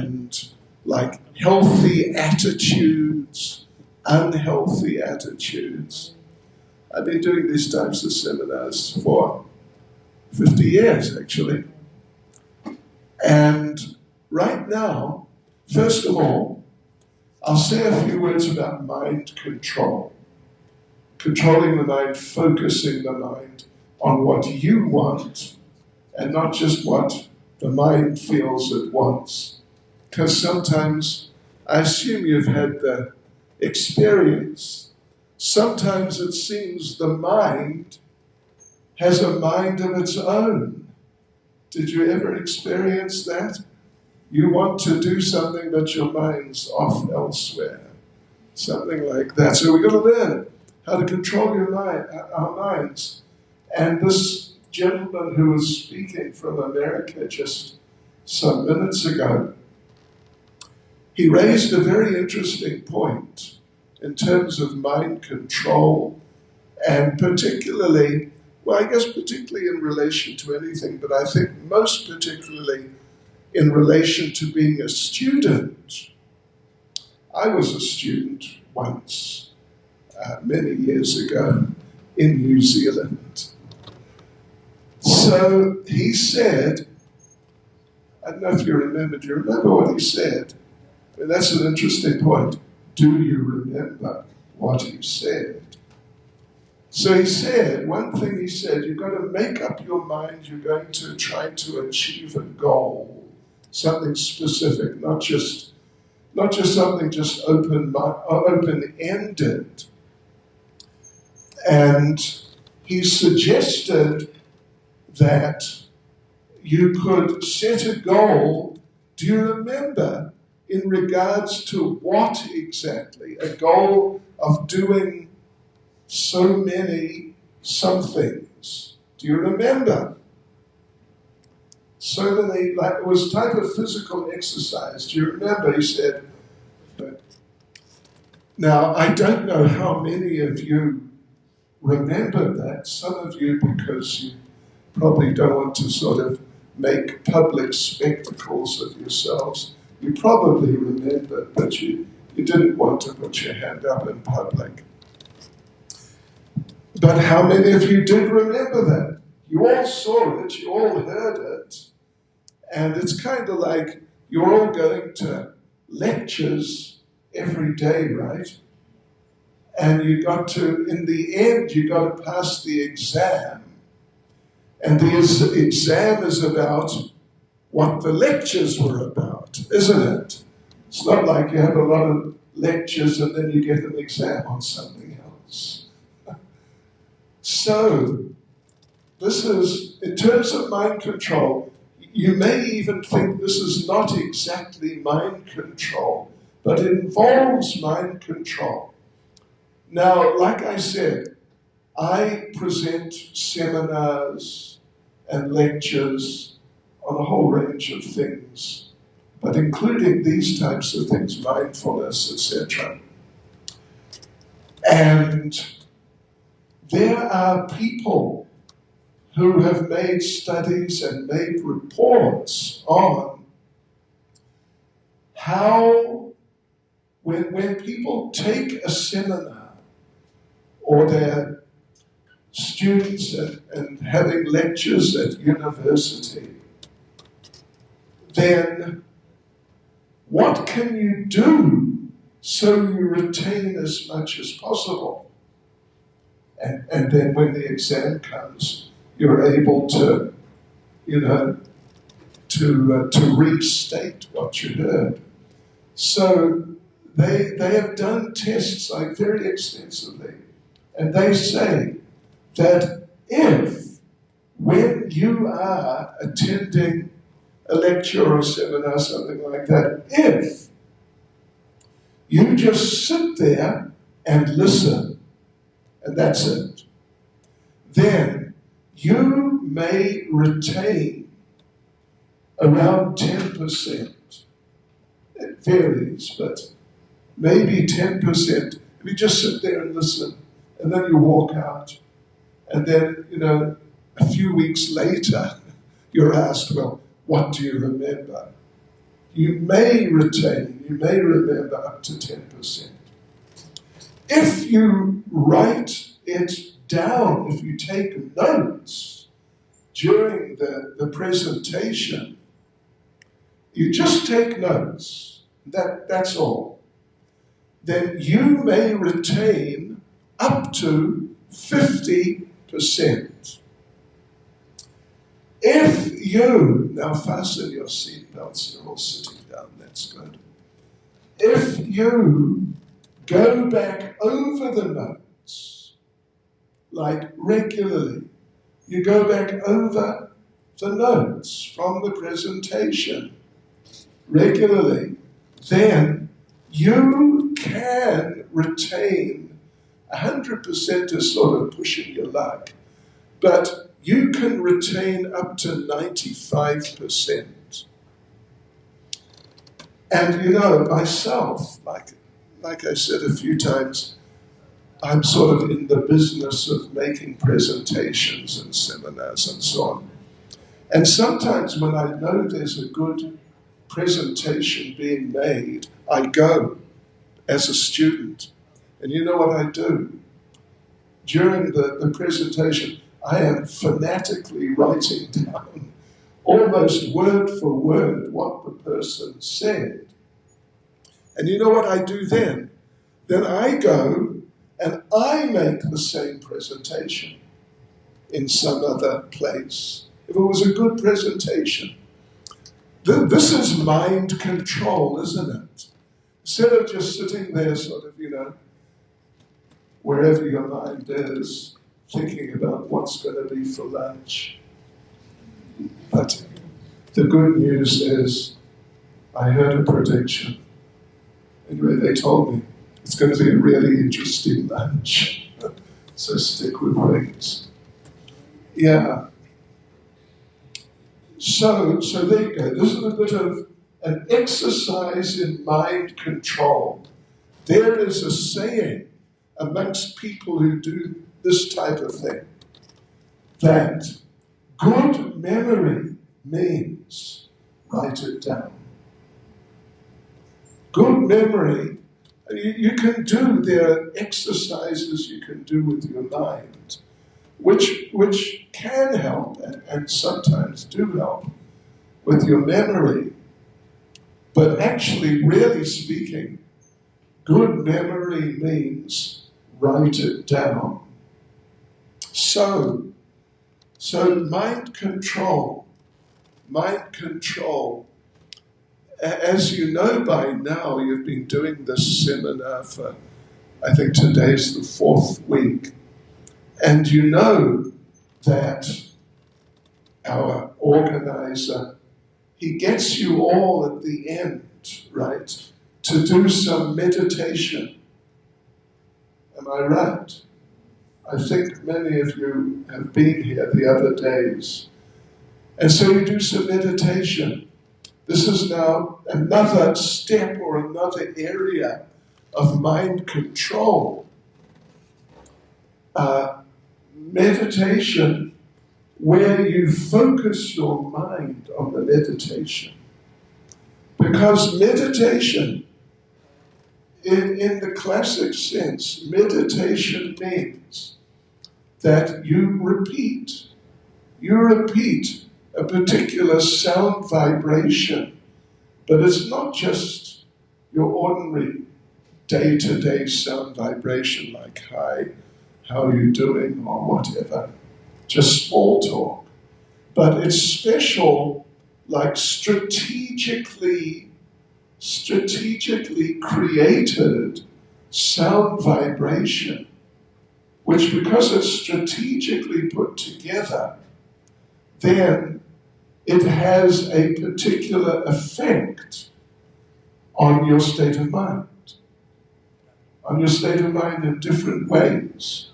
and like healthy attitudes, unhealthy attitudes. I've been doing these types of seminars for 50 years, actually. And right now, first of all, I'll say a few words about mind control. Controlling the mind, focusing the mind on what you want and not just what the mind feels it wants. Because sometimes, I assume you've had the experience, sometimes it seems the mind has a mind of its own. Did you ever experience that? You want to do something, but your mind's off elsewhere. Something like that. So we've got to learn how to control our minds. And this gentleman who was speaking from America just some minutes ago, he raised a very interesting point in terms of mind control, and particularly, well, I guess particularly in relation to anything, but I think most particularly in relation to being a student. I was a student once, many years ago, in New Zealand. So he said, I don't know if you remember, do you remember what he said? I mean, that's an interesting point. Do you remember what he said? So he said, one thing he said, you've got to make up your mind you're going to try to achieve a goal, something specific, not just something just open-ended. And he suggested that you could set a goal, do you remember, in regards to what exactly? A goal of doing so many somethings. Do you remember? So many, like it was type of physical exercise. Do you remember? He said. Now, I don't know how many of you remember that. Some of you, because you probably don't want to sort of make public spectacles of yourselves. You probably remember, but you didn't want to put your hand up in public. But how many of you did remember that? You all saw it, you all heard it, and it's kind of like you're all going to lectures every day, right? And you got to, in the end, you got to pass the exam. And the exam is about what the lectures were about, isn't it? It's not like you have a lot of lectures and then you get an exam on something else. So, this is, in terms of mind control, you may even think this is not exactly mind control, but it involves mind control. Now, like I said, I present seminars and lectures on a whole range of things, but including these types of things, mindfulness, etc. And there are people who have made studies and made reports on how, when people take a seminar or they're students and having lectures at university, then what can you do so you retain as much as possible? And then when the exam comes, you're able to, to restate what you heard. So they have done tests like very extensively, and they say that if, when you are attending a lecture or a seminar, something like that, if you just sit there and listen, and that's it, then you may retain around 10%. It varies, but maybe 10%. If you just sit there and listen, and then you walk out, and then, a few weeks later, you're asked, well, what do you remember? you may retain, you may remember up to 10%. If you write it down, if you take notes during the presentation, you just take notes, that's all, then you may retain up to 50%. If you, now fasten your seatbelts, you're all sitting down, that's good. If you go back over the notes, like regularly, you go back over the notes from the presentation regularly, then you can retain 100% is sort of pushing your luck, but you can retain up to 95%. And you know, myself, like I said a few times, I'm sort of in the business of making presentations and seminars and so on. And sometimes when I know there's a good presentation being made, I go as a student. And you know what I do? During the presentation, I am fanatically writing down almost word for word what the person said. And you know what I do then? Then I go and I make the same presentation in some other place. If it was a good presentation. This is mind control, isn't it? Instead of just sitting there sort of, you know, wherever your mind is, thinking about what's going to be for lunch. But the good news is, I heard a prediction. Anyway, they told me it's going to be a really interesting lunch. So stick with things. Yeah. So there you go. This is a bit of an exercise in mind control. There is a saying amongst people who do this type of thing, that good memory means write it down. Good memory, you can do, there are exercises you can do with your mind, which can help and sometimes do help with your memory. But actually, really speaking, good memory means write it down. So mind control, as you know by now, you've been doing this seminar for, I think today's the 4th week, and you know that our organizer, he gets you all at the end, right, to do some meditation. Am I right? I think many of you have been here the other days. And so you do some meditation. This is now another step or another area of mind control. Meditation where you focus your mind on the meditation. Because meditation, in the classic sense, meditation means that you repeat a particular sound vibration, but it's not just your ordinary day-to-day sound vibration like hi, how are you doing, or whatever, just small talk. But it's special, like strategically created sound vibration, which because it's strategically put together, then it has a particular effect on your state of mind. On your state of mind in different ways.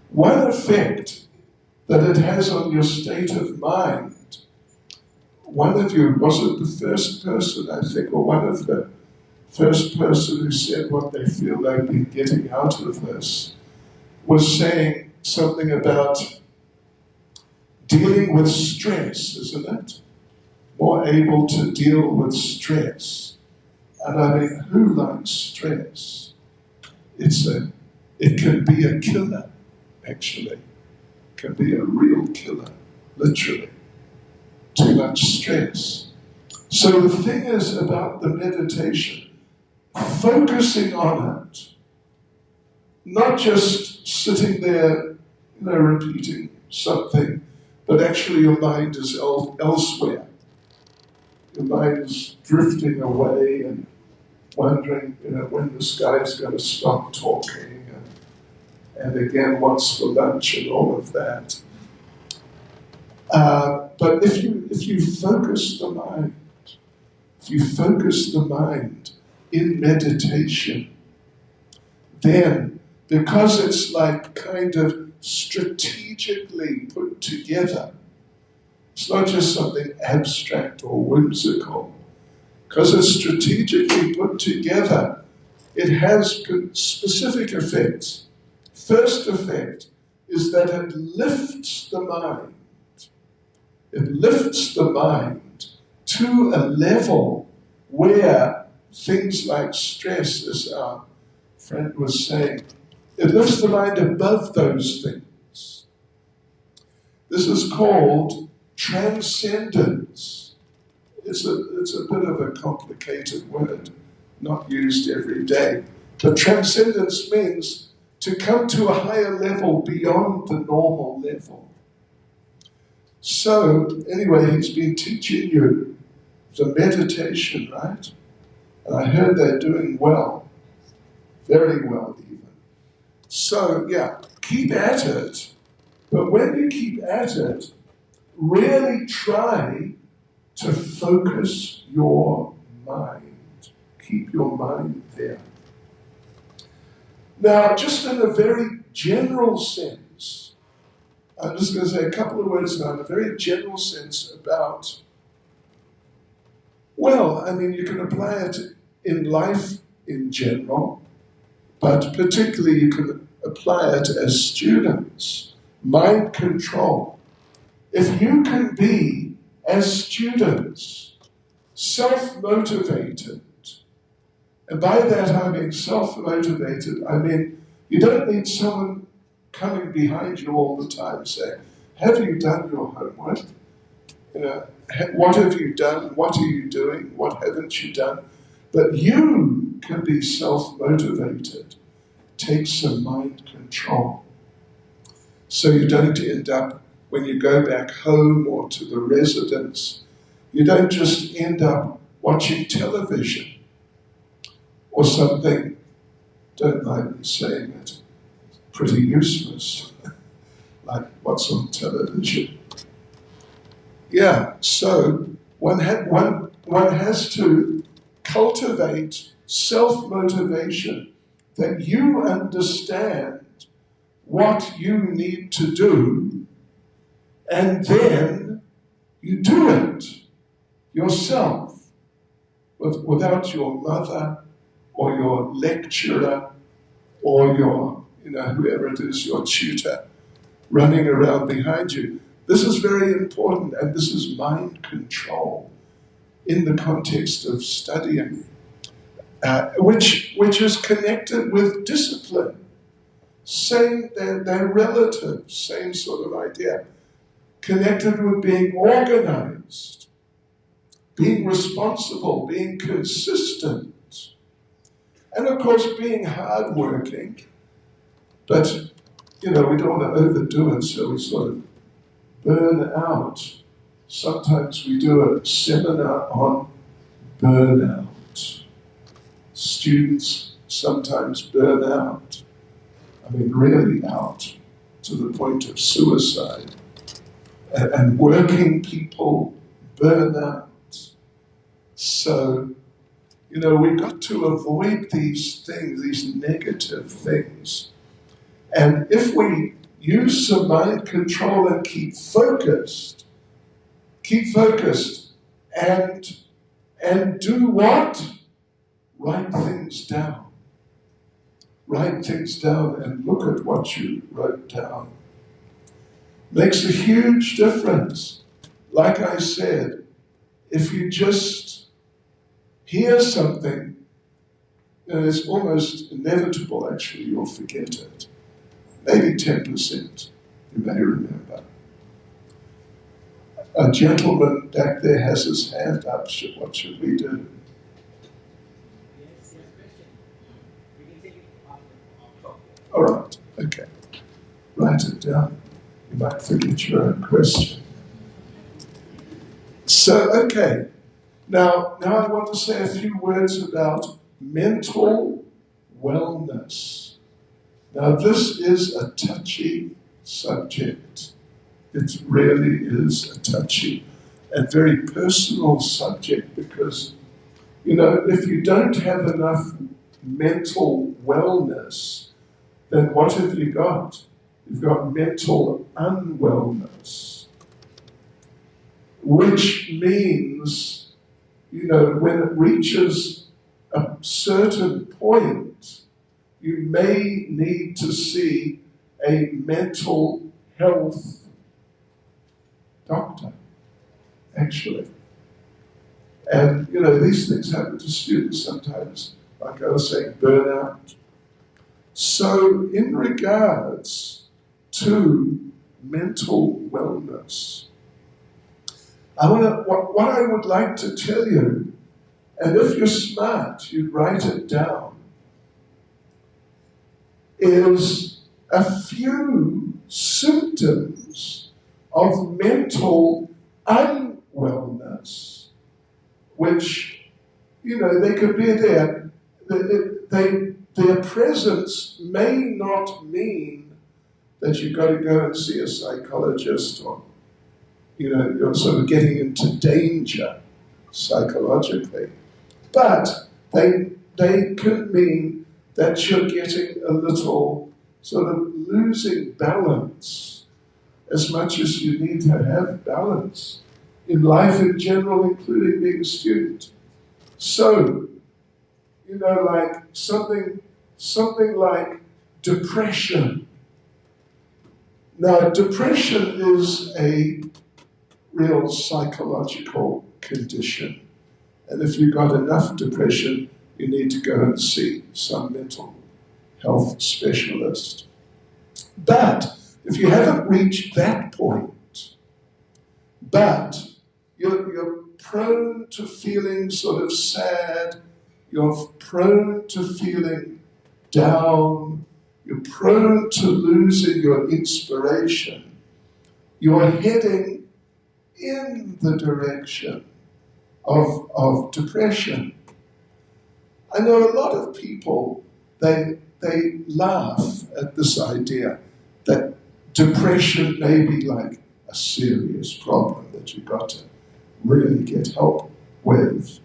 One effect that it has on your state of mind, one of you, was it the first person, I think, or one of the first person who said what they feel they've been getting out of this, was saying something about dealing with stress, isn't it? more able to deal with stress. And I mean, who likes stress? It can be a killer, actually. It can be a real killer, literally. Too much stress. So the thing is about the meditation, focusing on it, not just sitting there, repeating something, but actually your mind is elsewhere. Your mind is drifting away and wondering, when this guy's going to stop talking, and again, what's for lunch and all of that. But if you focus the mind, in meditation, then because it's like kind of strategically put together, it's not just something abstract or whimsical. Because it's strategically put together, it has specific effects. First effect is that it lifts the mind. It lifts the mind to a level where things like stress, as our friend was saying, it lifts the mind above those things. This is called transcendence. It's a bit of a complicated word, not used every day. But transcendence means to come to a higher level beyond the normal level. So, anyway, he's been teaching you the meditation, right? And I heard they're doing well, very well even. So, yeah, keep at it. But when you keep at it, really try to focus your mind. Keep your mind there. Now, just in a very general sense, I'm just going to say a couple of words now in a very general sense about, you can apply it in life in general, but particularly you can apply it as students. Mind control. If you can be, as students, self-motivated, and by that I mean self-motivated, I mean you don't need someone coming behind you all the time saying, have you done your homework? What have you done? What are you doing? What haven't you done? But you can be self-motivated. Take some mind control. So you don't end up, when you go back home or to the residence, you don't just end up watching television or something, don't mind me saying it, pretty useless, like what's on television. Yeah, so one has to cultivate self-motivation, that you understand what you need to do, and then you do it yourself, without your mother or your lecturer or your, whoever it is, your tutor, running around behind you. This is very important, and this is mind control in the context of studying, which is connected with discipline. They're relative, same sort of idea. Connected with being organized, being responsible, being consistent, and of course being hardworking. But, we don't want to overdo it, so we sort of burn out. Sometimes we do a seminar on burnout. Students sometimes burn out. Really out, to the point of suicide. And working people burn out. So, we've got to avoid these things, these negative things. And if we use some mind control and keep focused, and do what? Write things down. Write things down and look at what you wrote down. Makes a huge difference. Like I said, if you just hear something, it's almost inevitable, actually, you'll forget it. Maybe 10%, you may remember. A gentleman back there has his hand up. What should we do? Yes, question. We can take it after. All right, okay. Write it down. You might forget your own question. So, okay. Now I want to say a few words about mental wellness. Now, this is a touchy subject. It really is a touchy and very personal subject because, if you don't have enough mental wellness, then what have you got? You've got mental unwellness, which means, when it reaches a certain point, you may need to see a mental health doctor, actually. And, these things happen to students sometimes, like I was saying, burnout. So, in regards to mental wellness, what I would like to tell you, and if you're smart, you'd write it down, is a few symptoms of mental unwellness, which, they could be there. Their presence may not mean that you've got to go and see a psychologist or, you're sort of getting into danger psychologically. But they could mean that you're getting a little sort of losing balance, as much as you need to have balance in life in general, including being a student. So, like something like depression. Now, depression is a real psychological condition. And if you've got enough depression, you need to go and see some mental health specialist. But if you haven't reached that point, but you're prone to feeling sort of sad, you're prone to feeling down, you're prone to losing your inspiration, you're heading in the direction of depression. I know a lot of people, they laugh at this idea that depression may be like a serious problem that you've got to really get help with.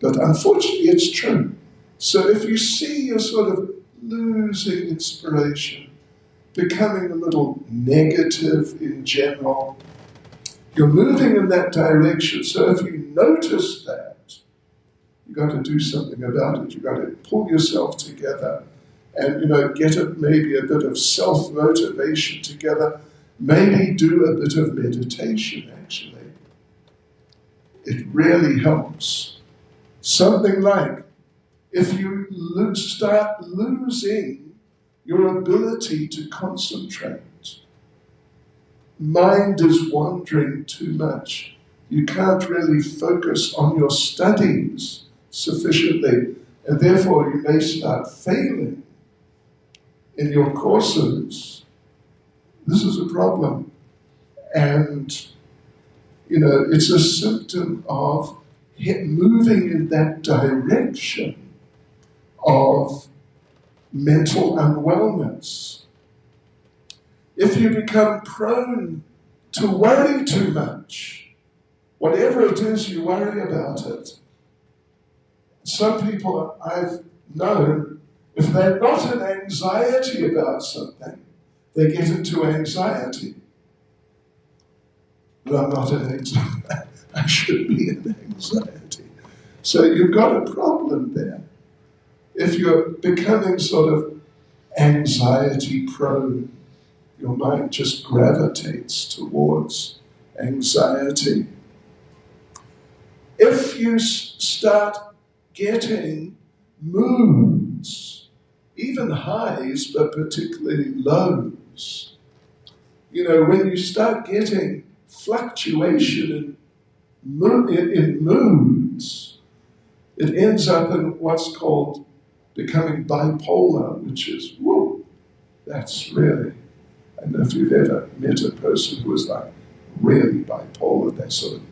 But unfortunately, it's true. So if you see you're sort of losing inspiration, becoming a little negative in general, you're moving in that direction. So if you notice that, you've got to do something about it. You've got to pull yourself together and, get maybe a bit of self-motivation together. Maybe do a bit of meditation, actually. It really helps. Something like, if you start losing your ability to concentrate, mind is wandering too much. You can't really focus on your studies sufficiently, and therefore you may start failing in your courses. This is a problem. And, it's a symptom of moving in that direction of mental unwellness. If you become prone to worry too much, whatever it is you worry about it, some people I've known, if they're not in anxiety about something, they get into anxiety. But I'm not in anxiety. I should be in anxiety. So you've got a problem there. If you're becoming sort of anxiety prone, your mind just gravitates towards anxiety. If you start getting moods, even highs, but particularly lows, when you start getting fluctuation in moods, it ends up in what's called becoming bipolar, which is, whoa, that's really, I don't know if you've ever met a person who is like really bipolar, they're sort of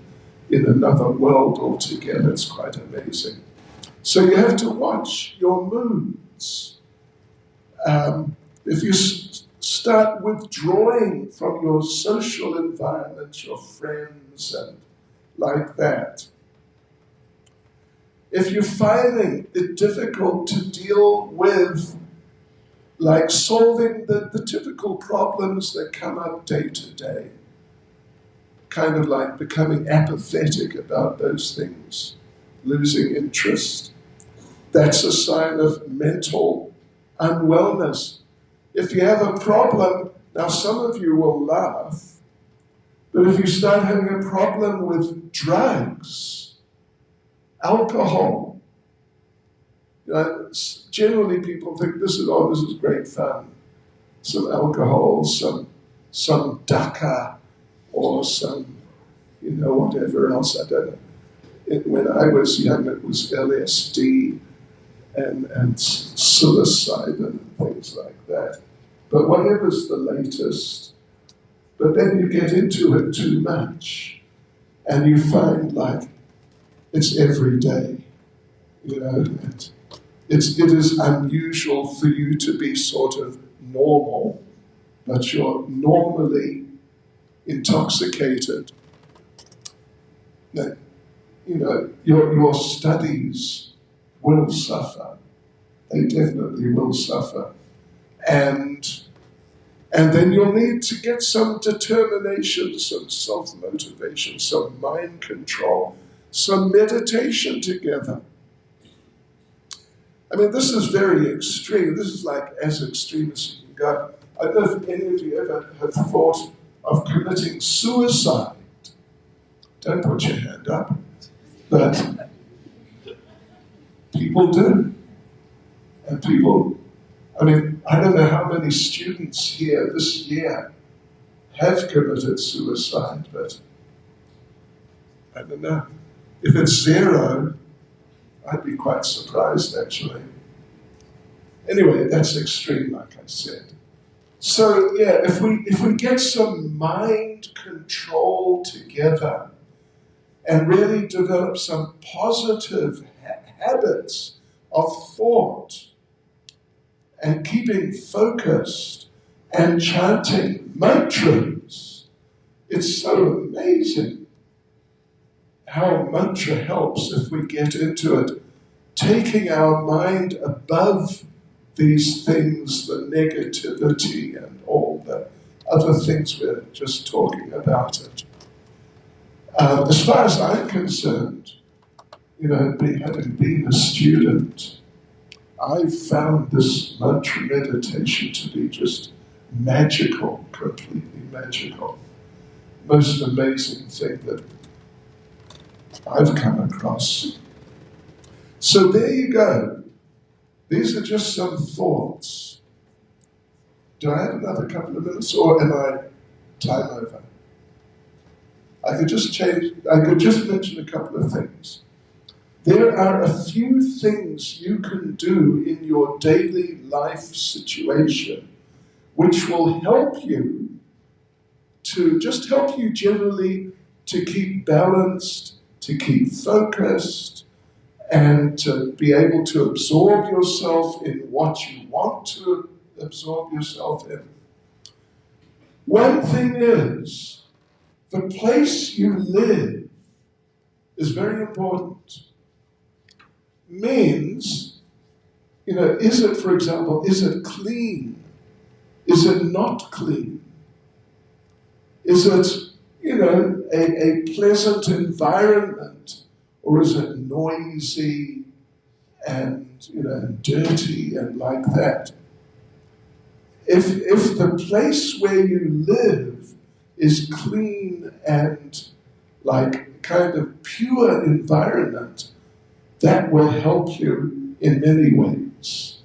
in another world altogether. It's quite amazing. So you have to watch your moods. If you start withdrawing from your social environment, your friends, and like that, if you're finding it difficult to deal with, like solving the typical problems that come up day to day, kind of like becoming apathetic about those things, losing interest, that's a sign of mental unwellness. If you have a problem, now some of you will laugh, but if you start having a problem with drugs, alcohol, generally people think this is great fun. Some alcohol, some daca, or some, whatever else, I don't know. When I was young, it was LSD and psilocybin and things like that. But whatever's the latest, but then you get into it too much, and you find like it's every day, and it is unusual for you to be sort of normal, but you're normally intoxicated. Now, your studies will suffer. They definitely will suffer. And then you'll need to get some determination, some self-motivation, some mind control, some meditation together. I mean, this is very extreme. This is like as extreme as you can go. I don't know if any of you ever have thought of committing suicide. Don't put your hand up. But people do. And I don't know how many students here this year have committed suicide, but I don't know. If it's 0, I'd be quite surprised, actually. Anyway, that's extreme, like I said. So, yeah, if we get some mind control together and really develop some positive habits of thought and keeping focused and chanting mantras, it's so amazing how mantra helps if we get into it, taking our mind above these things, the negativity and all the other things we're just talking about it. As far as I'm concerned, having been a student, I found this mantra meditation to be just magical, completely magical. Most amazing thing that I've come across. So there you go. These are just some thoughts. Do I have another couple of minutes, or am I time over? I could just mention a couple of things. There are a few things you can do in your daily life situation which will help you generally to keep balanced, to keep focused, and to be able to absorb yourself in what you want to absorb yourself in. One thing is, the place you live is very important. Means, is it, for example, is it clean? Is it not clean? Is it, a pleasant environment? Or is it noisy and, dirty and like that? If the place where you live is clean and like kind of pure environment, that will help you in many ways,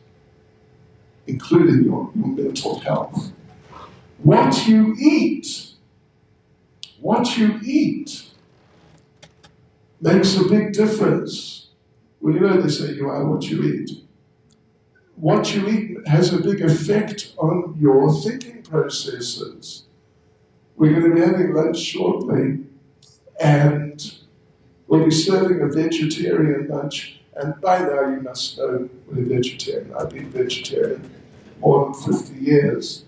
including your mental health. What you eat makes a big difference. Well, you know they say you are what you eat. What you eat has a big effect on your thinking processes. We're going to be having lunch shortly, and we'll be serving a vegetarian lunch. And by now you must know what a vegetarian. I've been vegetarian more than 50 years.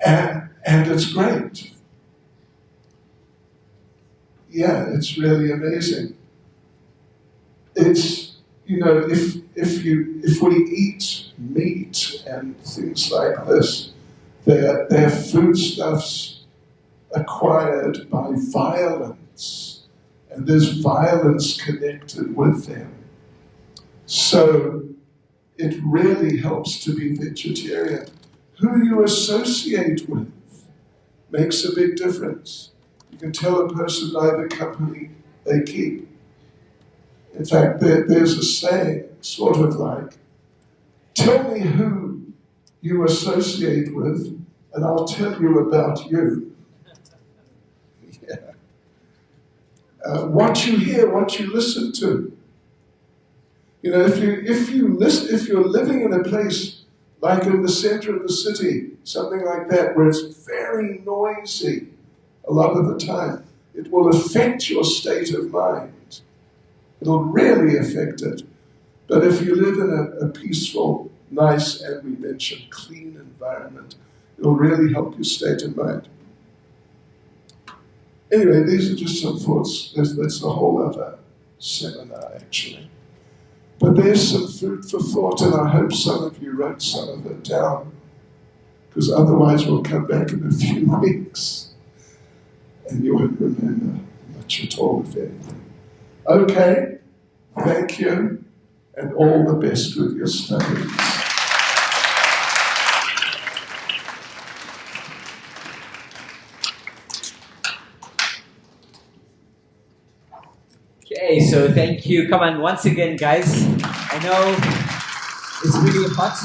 And it's great. Yeah, it's really amazing. It's, you know, if we eat meat and things like this, they're foodstuffs acquired by violence, and there's violence connected with them. So it really helps to be vegetarian. Who you associate with makes a big difference. You can tell a person by the company they keep. In fact, there's a saying, sort of like, tell me who you associate with, and I'll tell you about you. Yeah. What you hear, what you listen to. You know, if you're living in a place like in the center of the city, something like that, where it's very noisy a lot of the time, it will affect your state of mind. It'll really affect it. But if you live in a peaceful, nice, and we mentioned clean environment, it'll really help your state of mind. Anyway, these are just some thoughts. That's a whole other seminar, actually. But there's some food for thought, and I hope some of you wrote some of it down, because otherwise we'll come back in a few weeks, and you won't remember much at all, if anything. Okay, thank you, and all the best with your studies. Okay, so thank you. Come on, once again, guys. I know it's really hot.